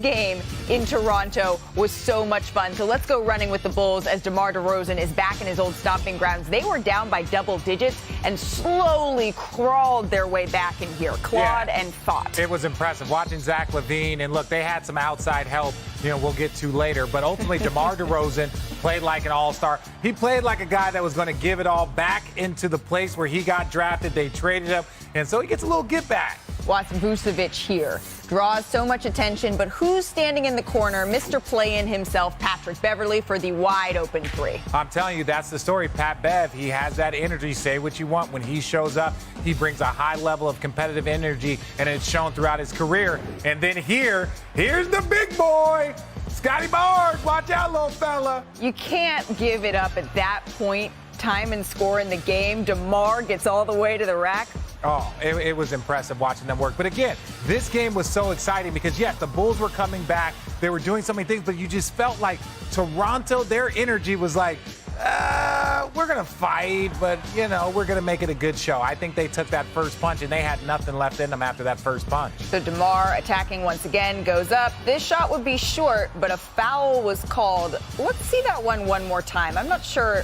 Game in Toronto was so much fun. So let's go running with the Bulls as DeMar DeRozan is back in his old stomping grounds. They were down by double digits and slowly crawled their way back in here, clawed and fought. It was impressive watching Zach LaVine, and look, they had some outside help, we'll get to later, but ultimately DeMar DeRozan played like an all-star. He played like a guy that was going to give it all back into the place where he got drafted. They traded him, and so he gets a little get back. Watch Vucevic here. Draws so much attention, but who's standing in the corner? Mr. Play-In himself, Patrick Beverley, for the wide-open three. I'm telling you, that's the story. Pat Bev, he has that energy. Say what you want. When he shows up, he brings a high level of competitive energy, and it's shown throughout his career. And then here's the big boy, Scotty Barnes. Watch out, little fella. You can't give it up at that point. Time and score in the game. DeMar gets all the way to the rack. Oh, it was impressive watching them work. But again, this game was so exciting because, yes, the Bulls were coming back. They were doing so many things, but you just felt like Toronto, their energy was like, we're going to fight, but, we're going to make it a good show. I think they took that first punch, and they had nothing left in them after that first punch. So DeMar attacking once again, goes up. This shot would be short, but a foul was called. Let's see that one more time. I'm not sure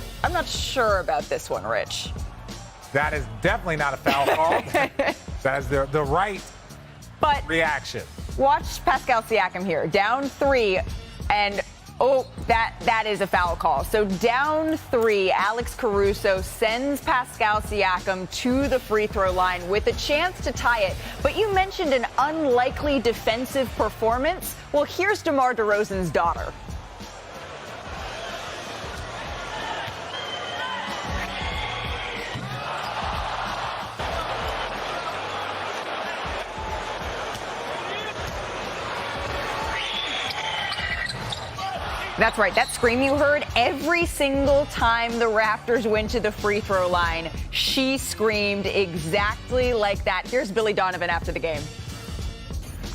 about this one, Rich. That is definitely not a foul call. That is the right reaction. Watch Pascal Siakam here. Down 3, and that is a foul call. So down 3, Alex Caruso sends Pascal Siakam to the free throw line with a chance to tie it. But you mentioned an unlikely defensive performance. Well, here's DeMar DeRozan's daughter. That's right. That scream you heard, every single time the Raptors went to the free throw line, she screamed exactly like that. Here's Billy Donovan after the game.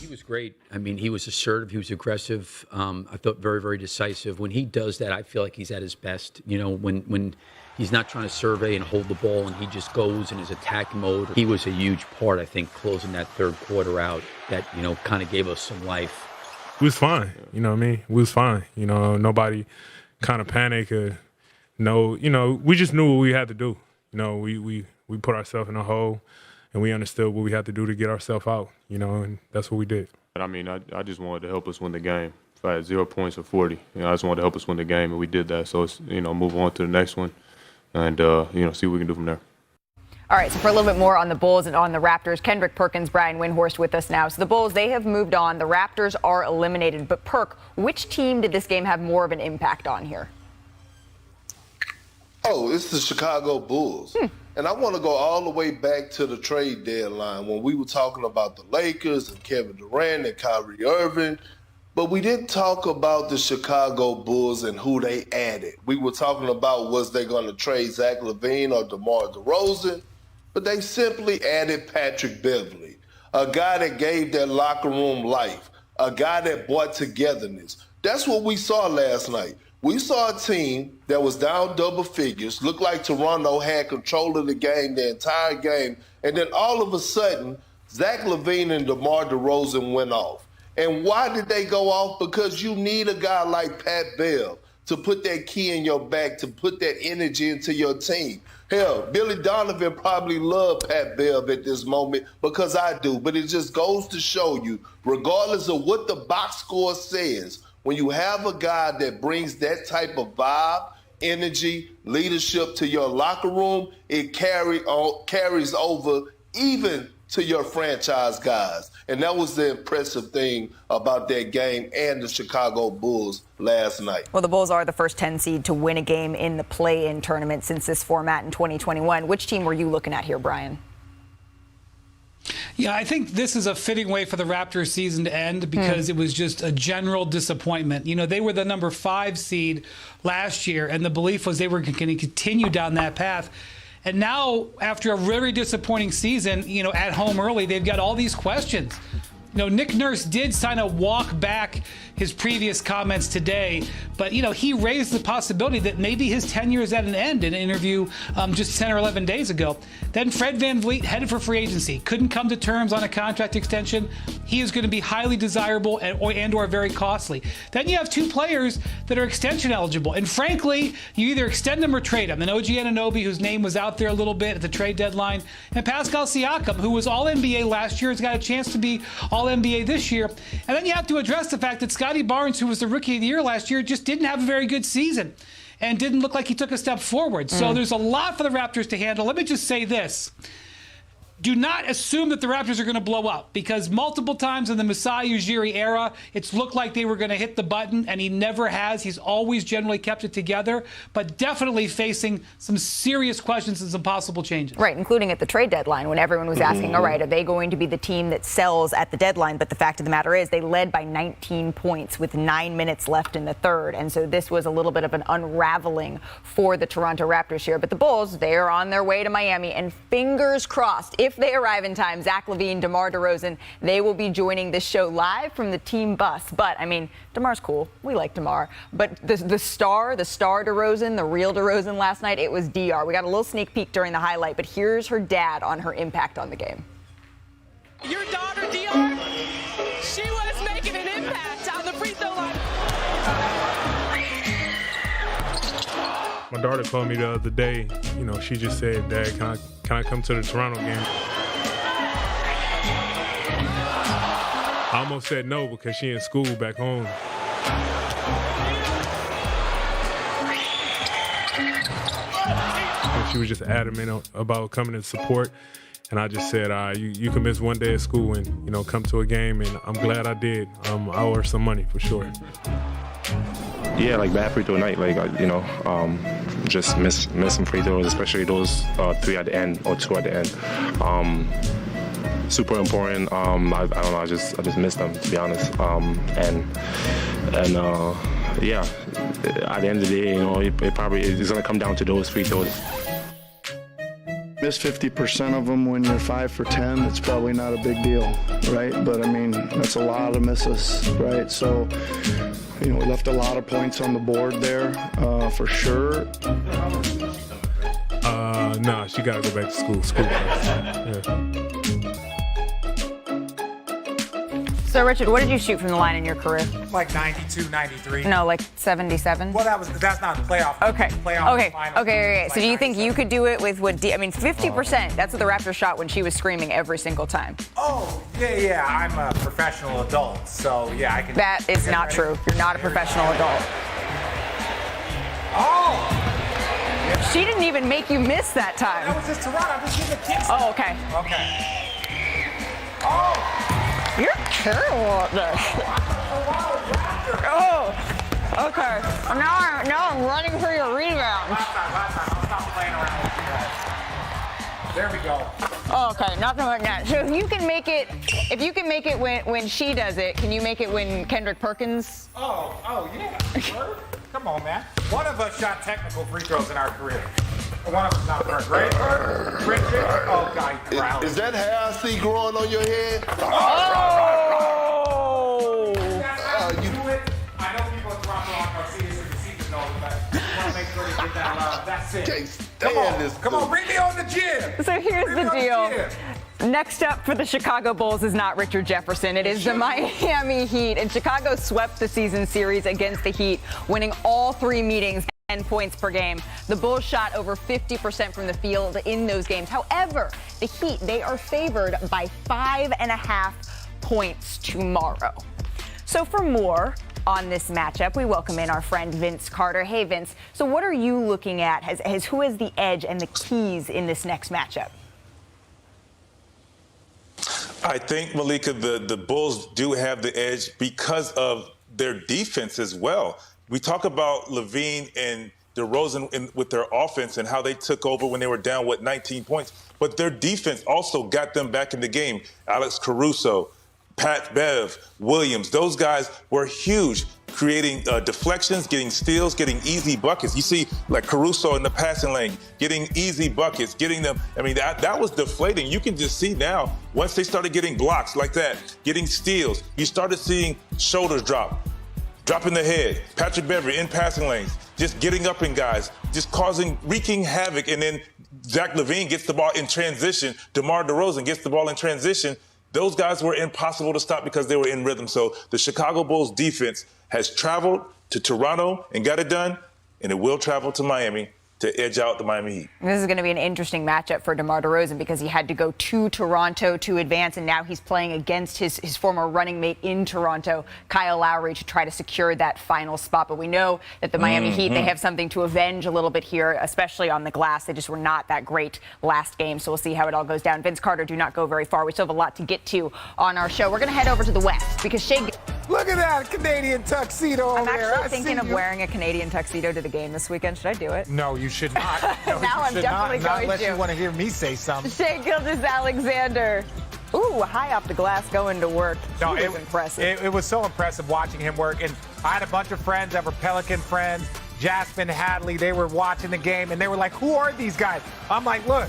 He was great. I mean, he was assertive. He was aggressive. I thought very, very decisive. When he does that, I feel like he's at his best. When he's not trying to survey and hold the ball and he just goes in his attack mode. He was a huge part, I think, closing that third quarter out that, kind of gave us some life. We was fine, you know what I mean? We was fine. Nobody kind of panicked or we just knew what we had to do. We put ourselves in a hole and we understood what we had to do to get ourselves out, and that's what we did. I just wanted to help us win the game. If I had 0 points or 40, I just wanted to help us win the game, and we did that. So it's, move on to the next one and, see what we can do from there. All right, so for a little bit more on the Bulls and on the Raptors, Kendrick Perkins, Brian Windhorst with us now. So the Bulls, they have moved on. The Raptors are eliminated. But, Perk, which team did this game have more of an impact on here? Oh, it's the Chicago Bulls. And I want to go all the way back to the trade deadline when we were talking about the Lakers and Kevin Durant and Kyrie Irving. But we didn't talk about the Chicago Bulls and who they added. We were talking about was they going to trade Zach LaVine or DeMar DeRozan. But they simply added Patrick Beverley, a guy that gave their locker room life, a guy that brought togetherness. That's what we saw last night. We saw a team that was down double figures, looked like Toronto had control of the game the entire game, and then all of a sudden, Zach LaVine and DeMar DeRozan went off. And why did they go off? Because you need a guy like Pat Bev to put that key in your back, to put that energy into your team. Hell, Billy Donovan probably loved Pat Bev at this moment because I do. But it just goes to show you, regardless of what the box score says, when you have a guy that brings that type of vibe, energy, leadership to your locker room, it carries over even to your franchise guys. And that was the impressive thing about that game and the Chicago Bulls last night. Well, the Bulls are the first 10 seed to win a game in the play-in tournament since this format in 2021. Which team were you looking at here, Brian? Yeah, I think this is a fitting way for the Raptors season to end because it was just a general disappointment. They were the number 5 seed last year, and the belief was they were going to continue down that path. And now, after a very disappointing season, at home early, they've got all these questions. Nick Nurse did sign a walk back his previous comments today, but he raised the possibility that maybe his tenure is at an end in an interview just 10 or 11 days ago. Then Fred VanVleet headed for free agency, couldn't come to terms on a contract extension. He is going to be highly desirable and or very costly. Then you have 2 players that are extension eligible, and frankly, you either extend them or trade them. And OG Anunoby, whose name was out there a little bit at the trade deadline, and Pascal Siakam, who was All-NBA last year, has got a chance to be All-NBA this year. And then you have to address the fact that Scotty Barnes, who was the Rookie of the Year last year, just didn't have a very good season and didn't look like he took a step forward. So there's a lot for the Raptors to handle. Let me just say this. Do not assume that the Raptors are going to blow up, because multiple times in the Masai Ujiri era, it's looked like they were going to hit the button, and he never has. He's always generally kept it together, but definitely facing some serious questions and some possible changes. Right, including at the trade deadline when everyone was asking, all right, are they going to be the team that sells at the deadline? But the fact of the matter is they led by 19 points with 9 minutes left in the third. And so this was a little bit of an unraveling for the Toronto Raptors here. But the Bulls, they are on their way to Miami, and fingers crossed, if they arrive in time, Zach LaVine, DeMar DeRozan, they will be joining this show live from the team bus. But, I mean, DeMar's cool. We like DeMar. But the star DeRozan, the real DeRozan last night, it was DR. We got a little sneak peek during the highlight, but here's her dad on her impact on the game. Your daughter, DR, she was making an impact on the free throw line. My daughter called me the other day. She just said, Dad, can I come to the Toronto game? I almost said no because she in school back home. And she was just adamant about coming to support. And I just said, you can miss one day of school and, come to a game. And I'm glad I did. I owe her some money for sure. Yeah, like bad free throw night, just miss some free throws, especially those 3 at the end or 2 at the end. Super important. I don't know. I just missed them, to be honest. Yeah, at the end of the day, it probably is going to come down to those free throws. Miss 50% of them when you're 5 for 10, it's probably not a big deal, right? But I mean, that's a lot of misses, right? So, we left a lot of points on the board there, for sure. Nah, she got to go back to school. Yeah. So, Richard, what did you shoot from the line in your career? Like 92, 93. No, like 77? Well, that's not playoff. Okay. Playoff final. Okay. So do you Like think you could do it with 50%? That's what the Raptors shot when she was screaming every single time. Oh, yeah. I'm a professional adult, so yeah, I can. That is not true. You're not a professional adult. Oh! She didn't even make you miss that time. That was just Toronto. I'm just giving the kids. Oh, okay. Okay. Oh! You're terrible at this. Oh, okay. Now I'm running for your rebounds. Last time. I'll stop playing around with you guys. There we go. Oh, okay, nothing like that. So if you can make it when she does it, can you make it when Kendrick Perkins? Oh yeah. Word? Come on, man. One of us shot technical free throws in our career. One of us not first, right? Richard? Oh, God, is that hair I see growing on your head? Oh! You do it. I know people in Toronto aren't going to see this in the season, but I want to make sure they get that love. That's it. Can't stand this. Come on, bring me on the gym. So here's the deal. Next up for the Chicago Bulls is not Richard Jefferson. It is the Miami Heat. And Chicago swept the season series against the Heat, winning all 3 meetings. 10 points per game. The Bulls shot over 50% from the field in those games. However, the Heat, they are favored by 5.5 points tomorrow. So for more on this matchup, we welcome in our friend Vince Carter. Hey, Vince. So what are you looking at as who has the edge and the keys in this next matchup? I think, Malika, the Bulls do have the edge because of their defense as well. We talk about LaVine and DeRozan with their offense and how they took over when they were down, 19 points. But their defense also got them back in the game. Alex Caruso, Pat Bev, Williams, those guys were huge. creating deflections, getting steals, getting easy buckets. You see, like Caruso in the passing lane, getting easy buckets, getting them. I mean, that was deflating. You can just see now, once they started getting blocks like that, getting steals, you started seeing shoulders dropping the head. Patrick Beverley in passing lanes, just getting up in guys, just wreaking havoc. And then Zach LaVine gets the ball in transition. DeMar DeRozan gets the ball in transition. Those guys were impossible to stop because they were in rhythm. So the Chicago Bulls defense has traveled to Toronto and got it done, and it will travel to Miami to edge out the Miami Heat. This is going to be an interesting matchup for DeMar DeRozan because he had to go to Toronto to advance, and now he's playing against his former running mate in Toronto, Kyle Lowry, to try to secure that final spot. But we know that the Miami Heat, they have something to avenge a little bit here, especially on the glass. They just were not that great last game, so we'll see how it all goes down. Vince Carter, do not go very far. We still have a lot to get to on our show. We're going to head over to the West because Shea... Look at that Canadian tuxedo over there. I'm actually thinking of wearing a Canadian tuxedo to the game this weekend. Should I do it? No, you should not. No, Now I'm definitely not going unless to. you want to hear me say something. Shea Gilgeous-Alexander. Ooh, high off the glass going to work. No, it was impressive. It was so impressive watching him work. And I had a bunch of friends that were Pelican friends. Jasmine Hadley, they were watching the game, and they were like, who are these guys? I'm like, look,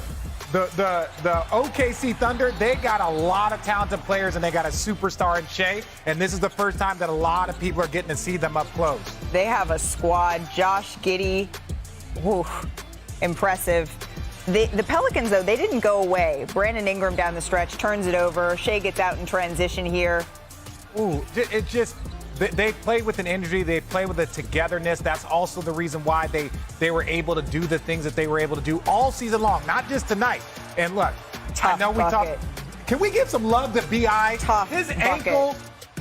the OKC Thunder, they got a lot of talented players, and they got a superstar in Shea. And this is the first time that a lot of people are getting to see them up close. They have a squad. Josh Giddey, whew, impressive. The Pelicans, though, they didn't go away. Brandon Ingram down the stretch turns it over. Shea gets out in transition here. Ooh, it just... They play with an energy. They play with a togetherness. That's also the reason why they were able to do the things that they were able to do all season long, not just tonight. And look, Tough I know we bucket. talked. Can we give some love to B.I.? Tough His bucket. ankle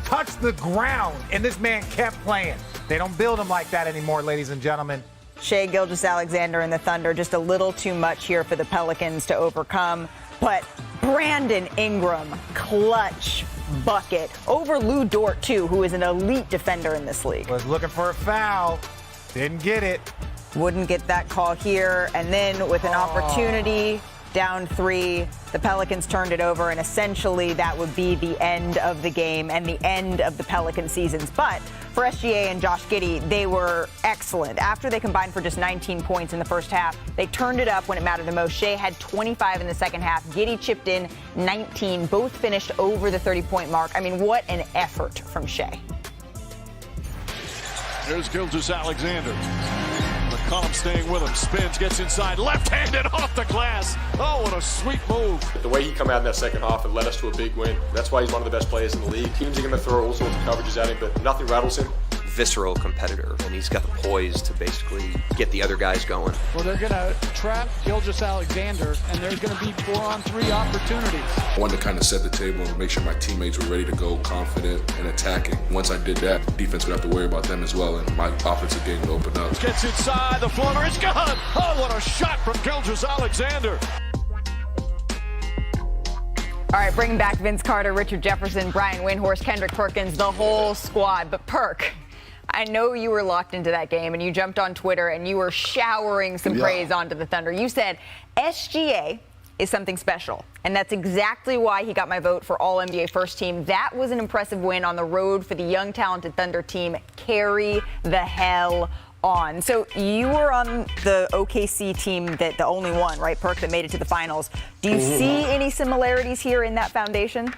touched the ground, and this man kept playing. They don't build him like that anymore, ladies and gentlemen. Shea Gilgeous-Alexander and the Thunder, just a little too much here for the Pelicans to overcome. But Brandon Ingram, clutch bucket over Lou Dort, too, who is an elite defender in this league. Was looking for a foul. Didn't get it. Wouldn't get that call here. And then with an opportunity, down 3, the Pelicans turned it over, and essentially that would be the end of the game and the end of the Pelican seasons. But for SGA and Josh Giddey, they were excellent. After they combined for just 19 points in the first half, they turned it up when it mattered the most. Shea had 25 in the second half. Giddey chipped in 19. Both finished over the 30-point mark. I mean, what an effort from Shea. Here's Gilgeous-Alexander. McCollum staying with him. Spins, gets inside. Left-handed off the glass. Oh, what a sweet move. The way he come out in that second half and led us to a big win, that's why he's one of the best players in the league. Teams are going to throw all sorts of coverages at him, but nothing rattles him. Visceral competitor, and he's got the poise to basically get the other guys going. Well, they're going to trap Gilgeous-Alexander, and there's going to be 4-on-3 opportunities. I wanted to kind of set the table and make sure my teammates were ready to go, confident and attacking. Once I did that, defense would have to worry about them as well, and my offensive game would open up. Gets inside, the floater is gone. Oh, what a shot from Gilgeous-Alexander. All right, bringing back Vince Carter, Richard Jefferson, Brian Windhorst, Kendrick Perkins, the whole squad. But Perk, I know you were locked into that game, and you jumped on Twitter, and you were showering some praise onto the Thunder. You said SGA is something special, and that's exactly why he got my vote for All-NBA First Team. That was an impressive win on the road for the young, talented Thunder team. Carry the hell on. So you were on the OKC team, that the only one, right, Perk, that made it to the finals. Do you see any similarities here in that foundation?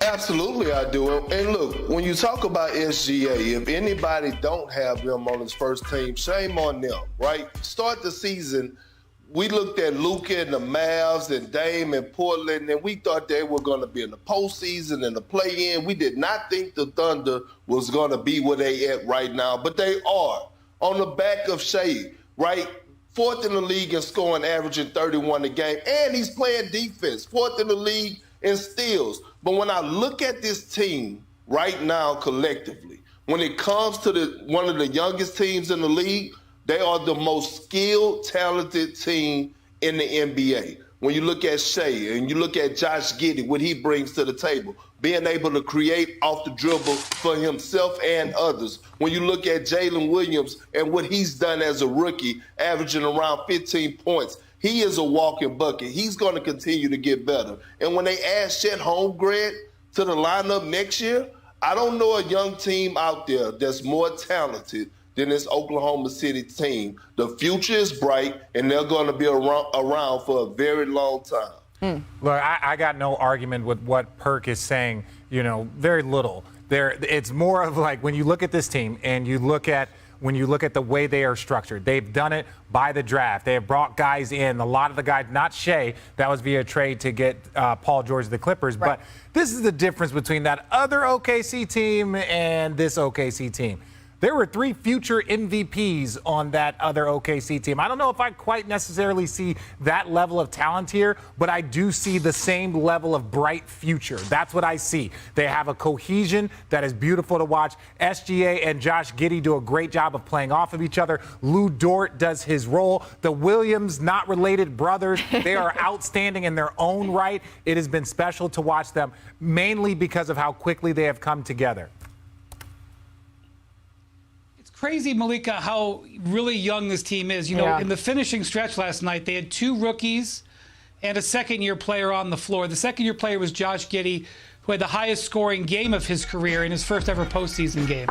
Absolutely, I do. And look, when you talk about SGA, if anybody don't have them on his first team, shame on them, right? Start the season, we looked at Luka and the Mavs and Dame and Portland, and we thought they were going to be in the postseason and the play-in. We did not think the Thunder was going to be where they at right now, but they are. On the back of Shea, right? 4th in the league in scoring, averaging 31 a game, and he's playing defense. 4th in the league in steals. But when I look at this team right now collectively, when it comes to one of the youngest teams in the league, they are the most skilled, talented team in the NBA. When you look at Shea and you look at Josh Giddey, what he brings to the table, being able to create off the dribble for himself and others. When you look at Jalen Williams and what he's done as a rookie, averaging around 15 points, he is a walking bucket. He's going to continue to get better. And when they add Chet Holmgren to the lineup next year, I don't know a young team out there that's more talented than this Oklahoma City team. The future is bright, and they're going to be around for a very long time. Look, I got no argument with what Perk is saying, very little. It's more of like when you look at this team and when you look at the way they are structured, they've done it by the draft. They have brought guys in. A lot of the guys, not Shea, that was via trade to get Paul George of the Clippers. Right. But this is the difference between that other OKC team and this OKC team. There were 3 future MVPs on that other OKC team. I don't know if I quite necessarily see that level of talent here, but I do see the same level of bright future. That's what I see. They have a cohesion that is beautiful to watch. SGA and Josh Giddey do a great job of playing off of each other. Lou Dort does his role. The Williams, not related brothers, they are outstanding in their own right. It has been special to watch them, mainly because of how quickly they have come together. Crazy, Malika, how really young this team is. In the finishing stretch last night, they had 2 rookies and a second-year player on the floor. The second-year player was Josh Giddey, who had the highest scoring game of his career in his first ever postseason game.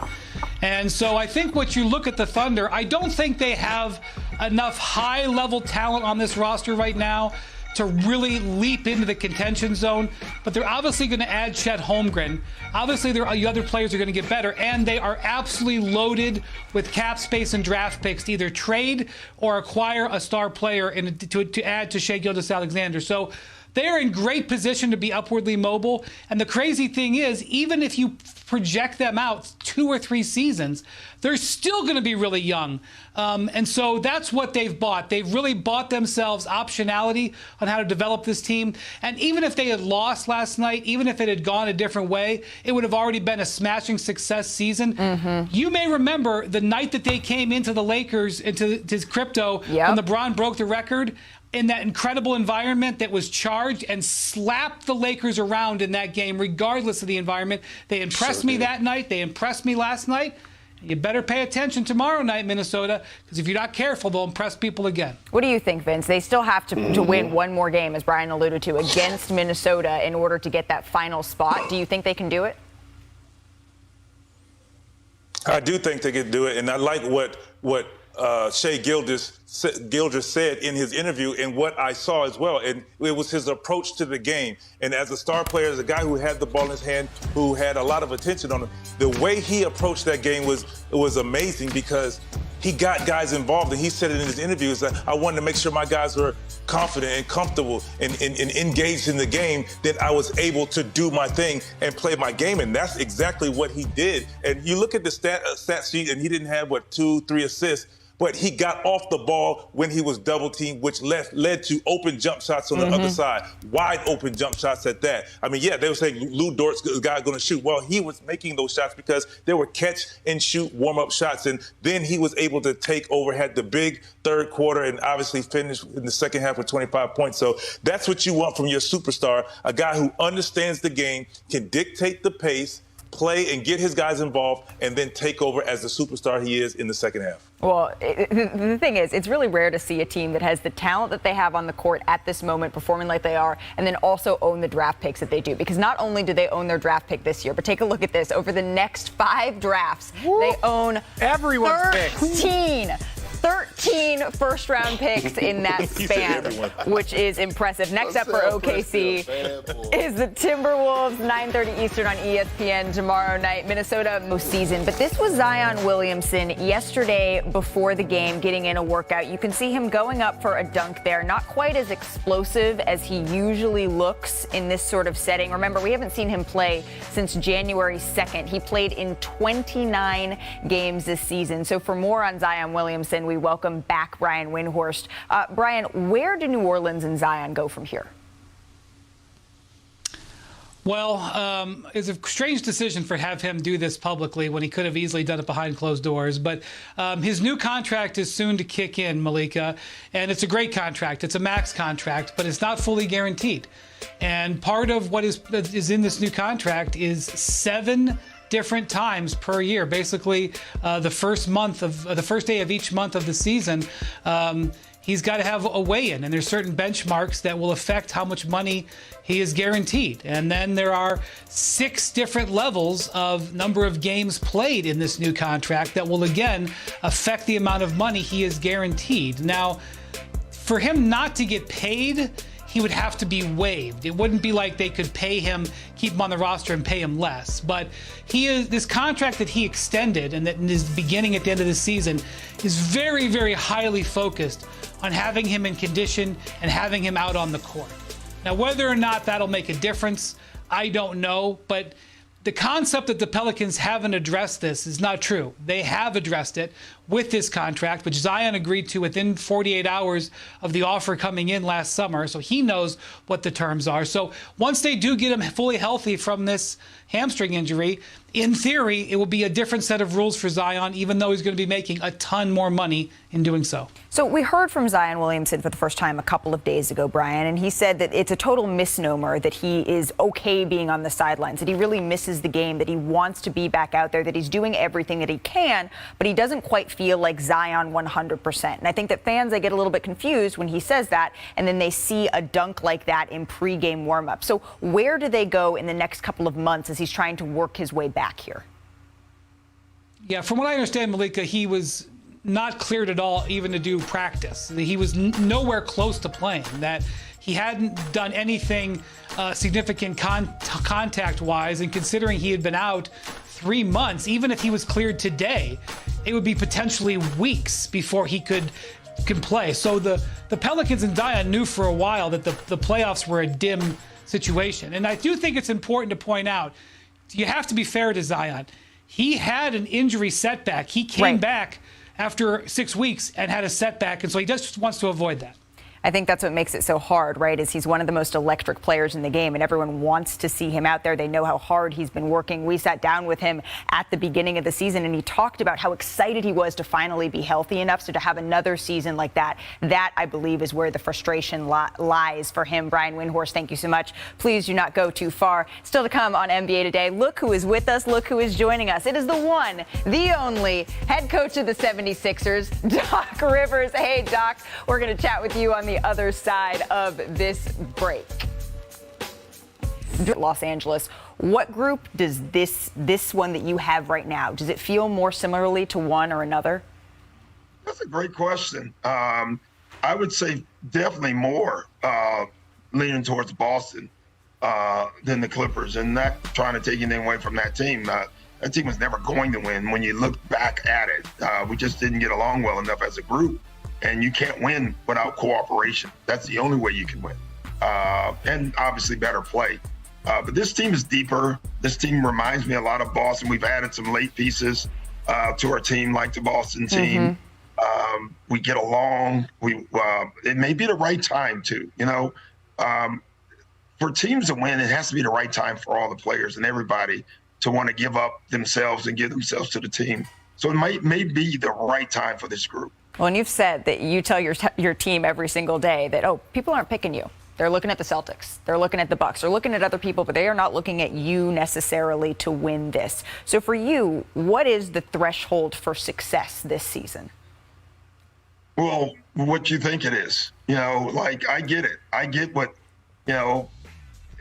And so I think what you look at the Thunder, I don't think they have enough high-level talent on this roster right now to really leap into the contention zone, but they're obviously going to add Chet Holmgren. Obviously, the other players are going to get better, and they are absolutely loaded with cap space and draft picks to either trade or acquire a star player to add to Shai Gilgeous-Alexander. So they are in great position to be upwardly mobile. And the crazy thing is, even if you project them out 2 or 3 seasons, they're still going to be really young. And so that's what they've bought. They've really bought themselves optionality on how to develop this team. And even if they had lost last night, even if it had gone a different way, it would have already been a smashing success season. You may remember the night that they came into the Lakers, into crypto, when LeBron broke the record, in that incredible environment that was charged and slapped the Lakers around in that game, regardless of the environment. They impressed me that night. They impressed me last night. You better pay attention tomorrow night, Minnesota, because if you're not careful, they'll impress people again. What do you think, Vince? They still have to win one more game, as Brian alluded to, against Minnesota in order to get that final spot. Do you think they can do it? I do think they can do it, and I like what Shai Gilgeous said in his interview and what I saw as well. And it was his approach to the game. And as a star player, as a guy who had the ball in his hand, who had a lot of attention on him, the way he approached that game was amazing because he got guys involved. And he said it in his interviews that I wanted to make sure my guys were confident and comfortable and engaged in the game, that I was able to do my thing and play my game. And that's exactly what he did. And you look at the stat sheet, and he didn't have, 2-3 assists, but he got off the ball when he was double teamed, which led to open jump shots on the other side, wide open jump shots at that. I mean, they were saying Lou Dort's the guy going to shoot. Well, he was making those shots because they were catch and shoot warm-up shots. And then he was able to take over, had the big third quarter, and obviously finished in the second half with 25 points. So that's what you want from your superstar, a guy who understands the game, can dictate the pace, play and get his guys involved, and then take over as the superstar he is in the second half. Well, the thing is, it's really rare to see a team that has the talent that they have on the court at this moment, performing like they are, and then also own the draft picks that they do. Because not only do they own their draft pick this year, but take a look at this. Over the next 5 drafts, they own everyone's 13 first-round picks in that span, which is impressive. Next up for OKC is the Timberwolves, 9:30 Eastern on ESPN tomorrow night. Minnesota postseason. But this was Zion Williamson yesterday before the game, getting in a workout. You can see him going up for a dunk there. Not quite as explosive as he usually looks in this sort of setting. Remember, we haven't seen him play since January 2nd. He played in 29 games this season. So for more on Zion Williamson, we welcome back Brian Windhorst. Brian, where do New Orleans and Zion go from here? Well, it's a strange decision for have him do this publicly when he could have easily done it behind closed doors. But his new contract is soon to kick in, Malika, and it's a great contract. It's a max contract, but it's not fully guaranteed. And part of what is in this new contract is 7 different times per year. Basically, the first day of each month of the season, he's got to have a weigh-in, and there's certain benchmarks that will affect how much money he is guaranteed. And then there are 6 different levels of number of games played in this new contract that will, again, affect the amount of money he is guaranteed. Now, for him not to get paid, he would have to be waived. It wouldn't be like they could pay him, keep him on the roster and pay him less. But this contract that he extended and that is beginning at the end of the season is very, very highly focused on having him in condition and having him out on the court. Now, whether or not that'll make a difference, I don't know. But the concept that the Pelicans haven't addressed this is not true. They have addressed it with this contract, which Zion agreed to within 48 hours of the offer coming in last summer. So he knows what the terms are. So once they do get him fully healthy from this hamstring injury, in theory, it will be a different set of rules for Zion, even though he's going to be making a ton more money in doing so. So we heard from Zion Williamson for the first time a couple of days ago, Brian, and he said that it's a total misnomer that he is okay being on the sidelines, that he really misses the game, that he wants to be back out there, that he's doing everything that he can, but he doesn't quite feel like Zion 100%. And I think that fans, they get a little bit confused when he says that, and then they see a dunk like that in pregame warmup. So where do they go in the next couple of months as he's trying to work his way back here? Yeah, from what I understand, Malika, he was not cleared at all even to do practice. He was nowhere close to playing, that he hadn't done anything significant contact-wise, and considering he had been out 3 months, even if he was cleared today, it would be potentially weeks before he could play. So the Pelicans and Zion knew for a while that the playoffs were a dim situation. And I do think it's important to point out, you have to be fair to Zion. He had an injury setback. He came back after 6 weeks and had a setback, and so he just wants to avoid that. I think that's what makes it so hard, right, is he's one of the most electric players in the game, and everyone wants to see him out there. They know how hard he's been working. We sat down with him at the beginning of the season, and he talked about how excited he was to finally be healthy enough, so to have another season like that, that, I believe, is where the frustration lies for him. Brian Windhorst, thank you so much. Please do not go too far. Still to come on NBA Today, look who is with us, look who is joining us. It is the one, the only head coach of the 76ers, Doc Rivers. Hey, Doc, we're going to chat with you on the other side of this break. Los Angeles, what group does this one that you have right now, does it feel more similarly to one or another? That's a great question. I would say definitely more leaning towards Boston than the Clippers, and not trying to take anything away from that team. That team was never going to win. When you look back at it, we just didn't get along well enough as a group. And you can't win without cooperation. That's the only way you can win. And obviously better play. But this team is deeper. This team reminds me a lot of Boston. We've added some late pieces to our team, like the Boston team. We get along. It may be the right time too. You know, for teams to win, it has to be the right time for all the players and everybody to want to give up themselves and give themselves to the team. So it may be the right time for this group. Well, and you've said that you tell your team every single day that, oh, people aren't picking you. They're looking at the Celtics. They're looking at the Bucks. They're looking at other people, but they are not looking at you necessarily to win this. So for you, what is the threshold for success this season? Well, what you think it is. You know, like, I get it. I get what, you know,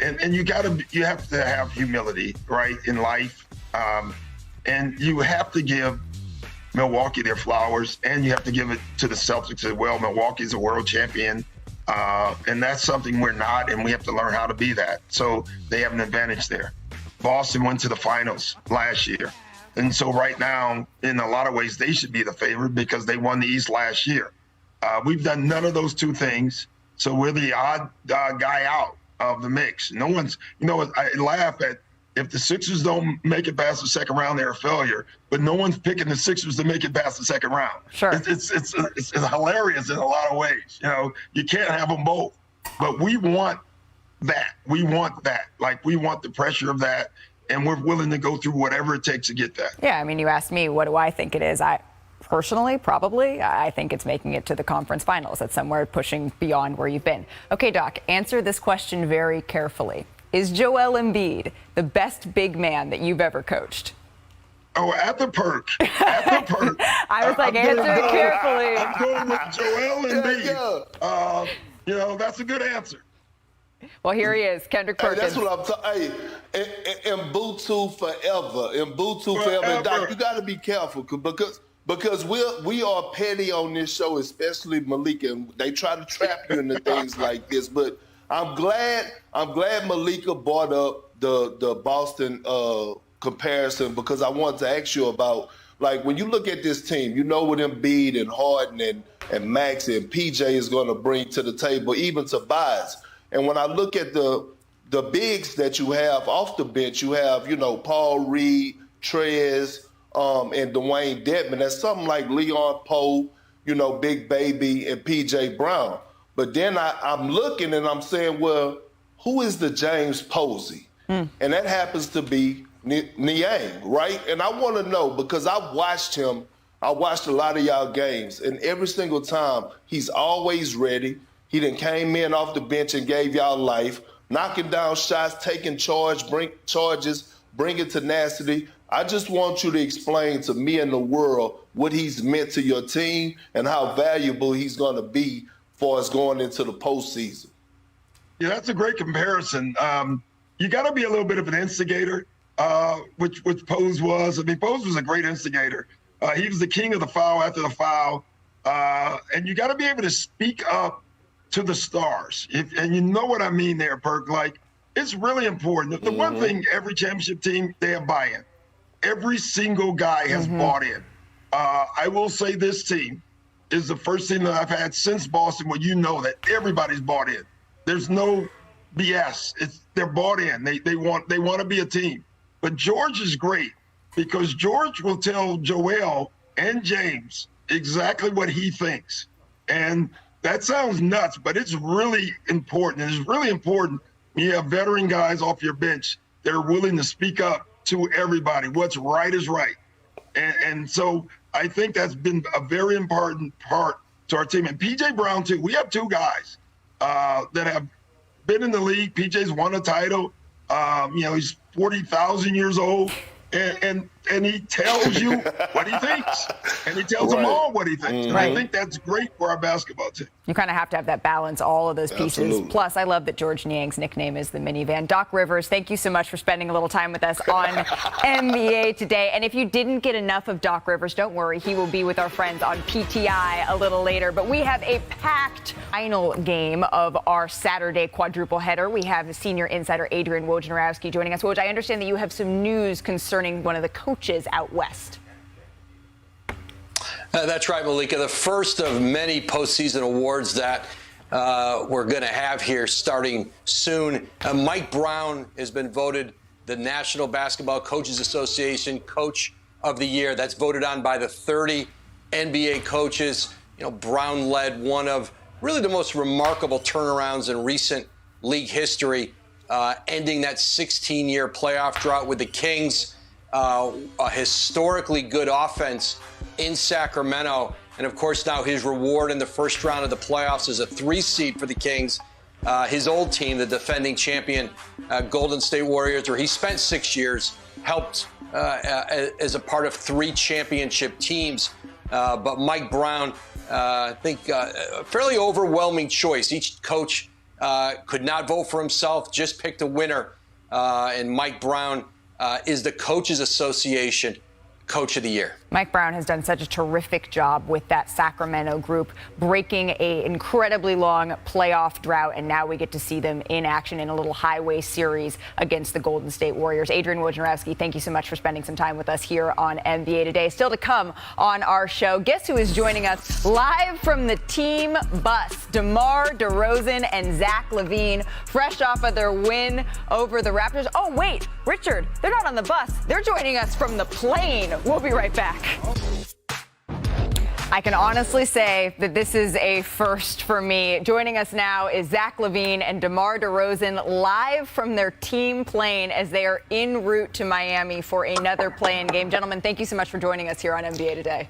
and you have to have humility, right, in life. And you have to give Milwaukee their flowers, and you have to give it to the Celtics as well. Milwaukee's a world champion, and that's something we're not, and we have to learn how to be that. So they have an advantage there. Boston went to the finals last year, and so right now, in a lot of ways, they should be the favorite because they won the East last year. We've done none of those two things, so we're the odd guy out of the mix. No one's, you know, I laugh at, if the Sixers don't make it past the second round, they're a failure. But no one's picking the Sixers to make it past the second round. Sure. It's hilarious in a lot of ways. You know, you can't have them both. But we want that. We want that. Like, we want the pressure of that, and we're willing to go through whatever it takes to get that. Yeah, I mean, you asked me, what do I think it is? I personally, probably, I think it's making it to the conference finals. That's somewhere pushing beyond where you've been. Okay, Doc, answer this question very carefully. Is Joel Embiid the best big man that you've ever coached? Oh, at the Perk. At the Perk. I was like, answer it carefully. I'm going with Joel Embiid. You know, that's a good answer. Well, here he is, Kendrick Perkins. Hey, that's what I'm talking. Hey, Mbutu forever. Mbutu forever. And Doc, you got to be careful because we are petty on this show, especially Malika. And they try to trap you into things like this. But I'm glad Malika brought up the Boston comparison, because I wanted to ask you about, like, when you look at this team, you know what Embiid and Harden and Max and PJ is going to bring to the table, even Tobias. And when I look at the bigs that you have off the bench, you have, you know, Paul Reed, Trez, and Dwayne Dedmon. That's something like Leon Poe, you know, Big Baby, and PJ Brown. But then I'm looking and I'm saying, well, who is the James Posey? And that happens to be Niang, right? And I want to know, because I've watched him. I watched a lot of y'all games, and every single time he's always ready. He done came in off the bench and gave y'all life, knocking down shots, taking charges, bringing tenacity. I just want you to explain to me and the world what he's meant to your team and how valuable he's going to be for us going into the postseason. Yeah, that's a great comparison. You got to be a little bit of an instigator, which Pose was. I mean, Pose was a great instigator. He was the king of the foul after the foul. And you got to be able to speak up to the stars. And you know what I mean there, Perk. Like, it's really important. The one thing, every championship team, they have buy-in. Every single guy has bought in. I will say this team is the first team that I've had since Boston where you know that everybody's bought in. There's no BS. They're bought in. They want to be a team. But George is great because George will tell Joel and James exactly what he thinks. And that sounds nuts, but it's really important. It's really important when you have veteran guys off your bench that are willing to speak up to everybody. What's right is right. And so I think that's been a very important part to our team. And PJ Brown, too. We have two guys that have been in the league. PJ's won a title. You know, he's 40,000 years old. And he tells you what he thinks. And he tells them all what he thinks. And I think that's great for our basketball team. You kind of have to have that balance, all of those pieces. Absolutely. Plus, I love that George Niang's nickname is the minivan. Doc Rivers, thank you so much for spending a little time with us on NBA Today. And if you didn't get enough of Doc Rivers, don't worry. He will be with our friends on PTI a little later. But we have a packed final game of our Saturday quadruple header. We have senior insider Adrian Wojnarowski joining us. Woj, I understand that you have some news concerning one of the coaches out west. That's right, Malika. The first of many postseason awards that we're going to have here starting soon. Mike Brown has been voted the National Basketball Coaches Association Coach of the Year. That's voted on by the 30 NBA coaches. You know, Brown led one of really the most remarkable turnarounds in recent league history, ending that 16-year playoff drought with the Kings. A historically good offense in Sacramento. And, of course, now his reward in the first round of the playoffs is a 3 seed for the Kings. His old team, the defending champion Golden State Warriors, where he spent 6 years, helped as a part of 3 championship teams. But Mike Brown, I think, a fairly overwhelming choice. Each coach could not vote for himself, just picked a winner. And Mike Brown is the Coaches Association Coach of the Year. Mike Brown has done such a terrific job with that Sacramento group, breaking an incredibly long playoff drought, and now we get to see them in action in a little highway series against the Golden State Warriors. Adrian Wojnarowski, thank you so much for spending some time with us here on NBA Today. Still to come on our show, guess who is joining us live from the team bus? DeMar DeRozan and Zach LaVine, fresh off of their win over the Raptors. Oh, wait, Richard, they're not on the bus. They're joining us from the plane. We'll be right back. I can honestly say that this is a first for me. Joining us now is Zach LaVine and DeMar DeRozan live from their team plane as they are en route to Miami for another play-in game. Gentlemen, thank you so much for joining us here on NBA Today.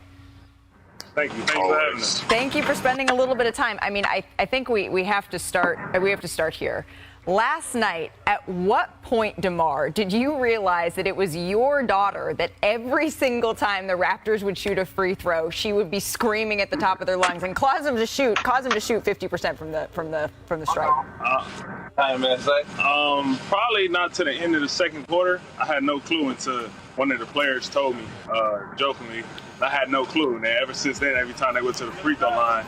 Thank you. Thank you for having us. Thank you for spending a little bit of time. I mean, I think we have to start. We have to start here. Last night, at what point, DeMar, did you realize that it was your daughter that every single time the Raptors would shoot a free throw, she would be screaming at the top of their lungs and cause them to shoot 50% from the stripe? Probably not to the end of the second quarter. I had no clue until one of the players told me, jokingly. I had no clue, and ever since then, every time they went to the free throw line,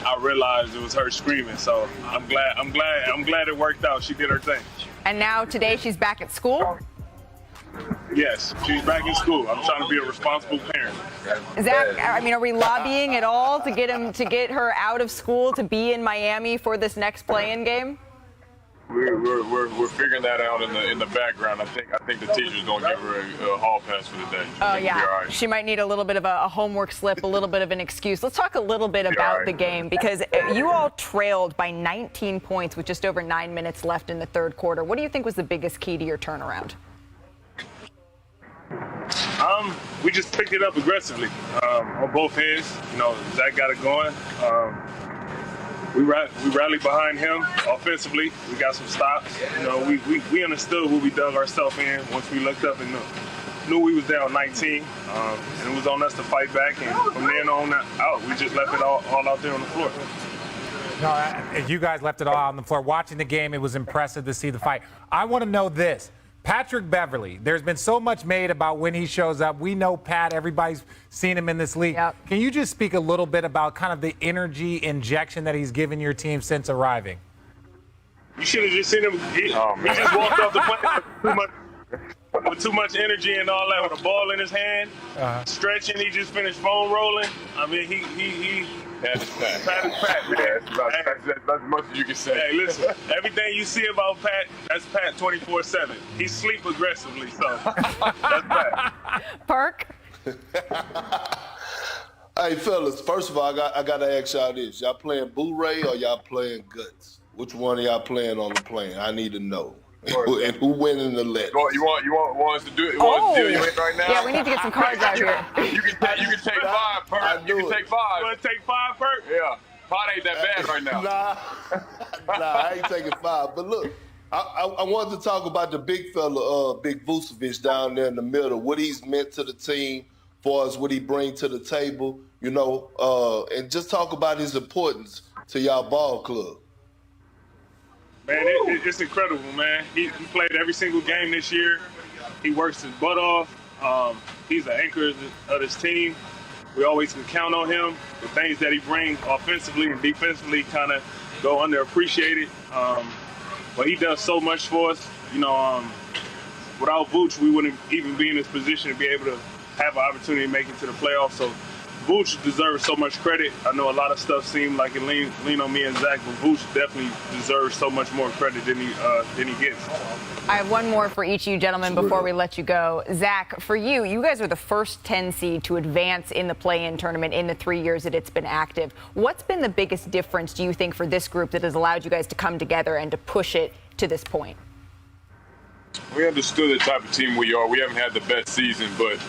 I realized it was her screaming. So I'm glad it worked out. She did her thing. And now today she's back at school? Yes, she's back in school. I'm trying to be a responsible parent. Zach, I mean, are we lobbying at all to get her out of school to be in Miami for this next play-in game? We're figuring that out in the background. I think the teacher's gonna give her a hall pass for the day. Oh yeah, she might need a little bit of a homework slip, a little bit of an excuse. Let's talk a little bit about the game, because you all trailed by 19 points with just over 9 minutes left in the third quarter. What do you think was the biggest key to your turnaround? We just picked it up aggressively on both ends. You know, Zach got it going. We rallied behind him offensively. We got some stops. You know, we understood what we dug ourselves in once we looked up and knew we was down 19, and it was on us to fight back. And from then on out, we just left it all out there on the floor. No, you guys left it all out on the floor. Watching the game, it was impressive to see the fight. I want to know this. Patrick Beverley, there's been so much made about when he shows up. We know Pat, everybody's seen him in this league. Yep. Can you just speak a little bit about kind of the energy injection that he's given your team since arriving? You should have just seen him. He just walked off the plane with too much energy and all that, with a ball in his hand, stretching. He just finished foam rolling. I mean, he Pat is Pat. Pat is Pat, man. Yeah, that's as much as you can say. Hey, listen, everything you see about Pat, that's Pat 24/7. He sleep aggressively, so that's Pat. Perk? Hey, fellas, first of all, I got to ask y'all this. Y'all playing Blu-ray or y'all playing Guts? Which one are y'all playing on the plane? I need to know. And who winning the letters? You want us to do it? You want us to deal you in right now? Yeah, we need to get some cards out here. You can take 5, Perk. You can take 5. You want to take 5, Perk? Yeah. Pot ain't that bad right now. Nah, I ain't taking 5. But look, I wanted to talk about the big fella, Big Vucevic down there in the middle, what he's meant to the team, far as what he brings to the table, you know, and just talk about his importance to y'all ball club. Man, it's incredible, man. He played every single game this year. He works his butt off. He's the anchor of this team. We always can count on him. The things that he brings offensively and defensively kind of go underappreciated. But he does so much for us. You know, without Vooch, we wouldn't even be in this position to be able to have an opportunity to make it to the playoffs. So Vooch deserves so much credit. I know a lot of stuff seemed like it lean on me and Zach, but Vooch definitely deserves so much more credit than he gets. I have one more for each of you gentlemen before we let you go. Zach, for you, you guys are the first 10 seed to advance in the play-in tournament in the 3 years that it's been active. What's been the biggest difference, do you think, for this group that has allowed you guys to come together and to push it to this point? We understood the type of team we are. We haven't had the best season, but,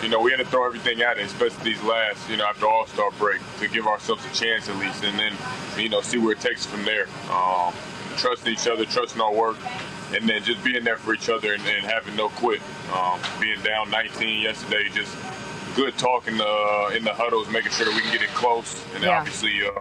you know, we had to throw everything at it, especially these last, you know, after All-Star break, to give ourselves a chance at least, and then, you know, see where it takes us from there. Trusting each other, trusting our work, and then just being there for each other and having no quit. Being down 19 yesterday, just good talk in the huddles, making sure that we can get it close, and obviously, you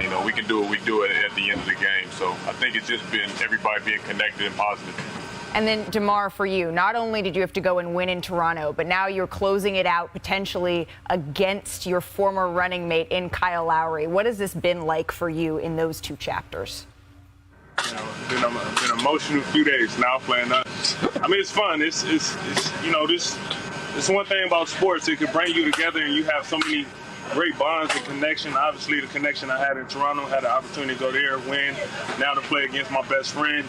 know, we can do what we do at the end of the game. So I think it's just been everybody being connected and positive. And then, DeMar, for you, not only did you have to go and win in Toronto, but now you're closing it out potentially against your former running mate in Kyle Lowry. What has this been like for you in those 2 chapters? You know, it's been an emotional few days now playing that. I mean, it's fun. It's you know, it's one thing about sports. It can bring you together and you have so many great bonds and connection. Obviously, the connection I had in Toronto, had the opportunity to go there, win. Now to play against my best friend.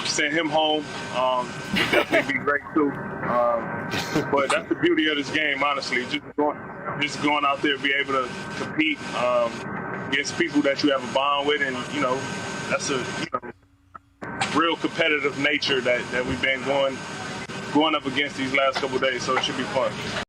Send him home would definitely be great too. But that's the beauty of this game, honestly. Just going out there, be able to compete against people that you have a bond with, and you know, that's a real competitive nature that we've been going up against these last couple of days. So it should be fun.